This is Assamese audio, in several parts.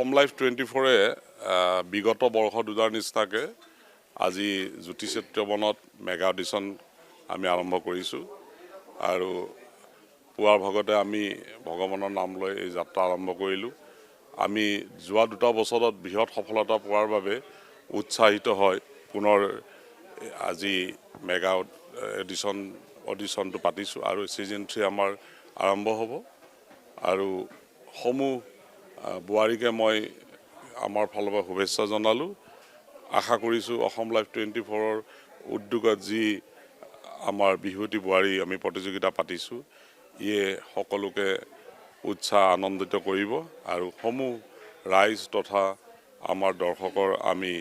হোম লাইফ 24 বিগত বৰ্ষ দুটাৰ নিচিনাকৈ আজি জ্যোতিষেত্ৰবনত মেগা অডিশ্যন আমি আৰম্ভ কৰিছোঁ আৰু পুৱাৰ ভাগতে আমি ভগৱানৰ নাম লৈ এই যাত্ৰা আৰম্ভ কৰিলোঁ। আমি যোৱা দুটা বছৰত বৃহৎ সফলতা পোৱাৰ বাবে উৎসাহিত হয় পুনৰ আজি মেগা অডিশ্যনটো পাতিছোঁ আৰু ছিজন 3 আমাৰ আৰম্ভ হ'ব আৰু সমূহ বোৱাৰীকে মই আমাৰ ফালৰ পৰা শুভেচ্ছা জনালোঁ। আশা কৰিছোঁ অসম লাইফ 24ৰ উদ্যোগত যি আমাৰ বিহুৱতী বোৱাৰী আমি প্ৰতিযোগিতা পাতিছোঁ ইয়ে সকলোকে উৎসাহ আনন্দিত কৰিব আৰু সমূহ ৰাইজ তথা আমাৰ দৰ্শকৰ আমি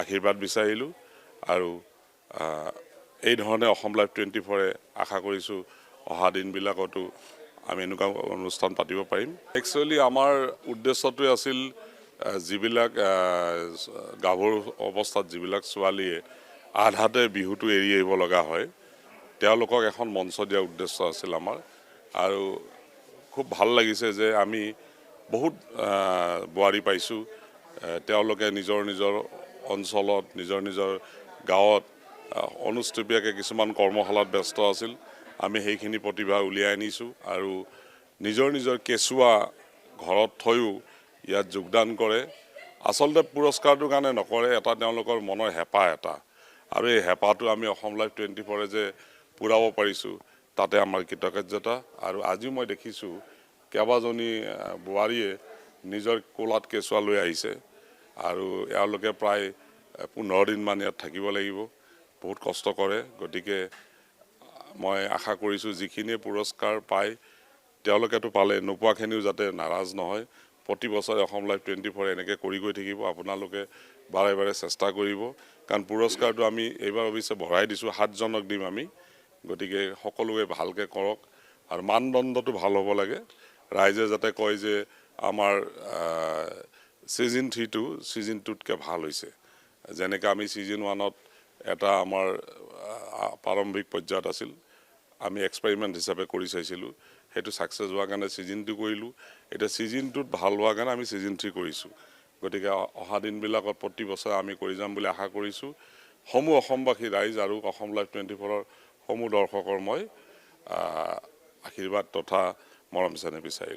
আশীৰ্বাদ বিচাৰিলোঁ আৰু এই ধৰণে অসম লাইফ 24ৰে আশা কৰিছোঁ অহা দিনবিলাকতো আমি এনেকুৱা অনুষ্ঠান পাতিব পাৰিম। একচুৱেলি আমাৰ উদ্দেশ্যটোৱে আছিল যিবিলাক গাভৰু অৱস্থাত যিবিলাক ছোৱালীয়ে আধাতে বিহুটো এৰি আহিব লগা হয় তেওঁলোকক এখন মঞ্চ দিয়াৰ উদ্দেশ্য আছিল আমাৰ আৰু খুব ভাল লাগিছে যে আমি বহুত বোৱাৰী পাইছোঁ তেওঁলোকে নিজৰ নিজৰ অঞ্চলত নিজৰ গাঁৱত অনুষ্টুপীয়াকৈ কিছুমান কৰ্মশালাত ব্যস্ত আছিল। আমি সেইখিনি প্ৰতিভা উলিয়াই আনিছোঁ আৰু নিজৰ কেঁচুৱা ঘৰত থৈও ইয়াত যোগদান কৰে। আচলতে পুৰস্কাৰটোৰ কাৰণে নকৰে, এটা তেওঁলোকৰ মনৰ হেঁপাহ এটা আৰু এই হেঁপাহটো আমি অসম লাইফ 24ৰে যে পূৰাব পাৰিছোঁ তাতে আমাৰ কৃতজ্ঞতা। আৰু আজিও মই দেখিছোঁ কেইবাজনী বোৱাৰীয়ে নিজৰ কোলাত কেঁচুৱা লৈ আহিছে আৰু এওঁলোকে প্ৰায় 15 দিনমান ইয়াত থাকিব লাগিব, বহুত কষ্ট কৰে। গতিকে মই আশা কৰিছোঁ যিখিনিয়ে পুৰস্কাৰ পায় তেওঁলোকেতো পালে, নোপোৱাখিনিও যাতে নাৰাজ নহয়। প্ৰতি বছৰে অসম লাইফ 24 এনেকৈ কৰি গৈ থাকিব, আপোনালোকে বাৰে বাৰে চেষ্টা কৰিব কাৰণ পুৰস্কাৰটো আমি এইবাৰ অৱশ্যে বঢ়াই দিছোঁ, 7জনক দিম আমি। গতিকে সকলোৱে ভালকৈ কৰক আৰু মানদণ্ডটো ভাল হ'ব লাগে। ৰাইজে যাতে কয় যে আমাৰ ছিজন 3টো ছিজন 2তকৈ ভাল হৈছে। যেনেকৈ আমি ছিজন 1ত এটা আমাৰ প্ৰাৰম্ভিক পৰ্যায়ত আছিল, আমি এক্সপেৰিমেণ্ট হিচাপে কৰি চাইছিলোঁ, সেইটো ছাকচেছ হোৱাৰ কাৰণে ছিজন 2 কৰিলোঁ। এতিয়া ছিজন 2ত ভাল হোৱাৰ কাৰণে আমি ছিজন 3 কৰিছোঁ। গতিকে অহা দিনবিলাকত প্ৰতি বছৰে আমি কৰি যাম বুলি আশা কৰিছোঁ। সমূহ অসমবাসী ৰাইজ আৰু অসম লাইফ 24ৰ সমূহ দৰ্শকৰ মই আশীৰ্বাদ তথা মৰম চেনেহ বিচাৰিলোঁ।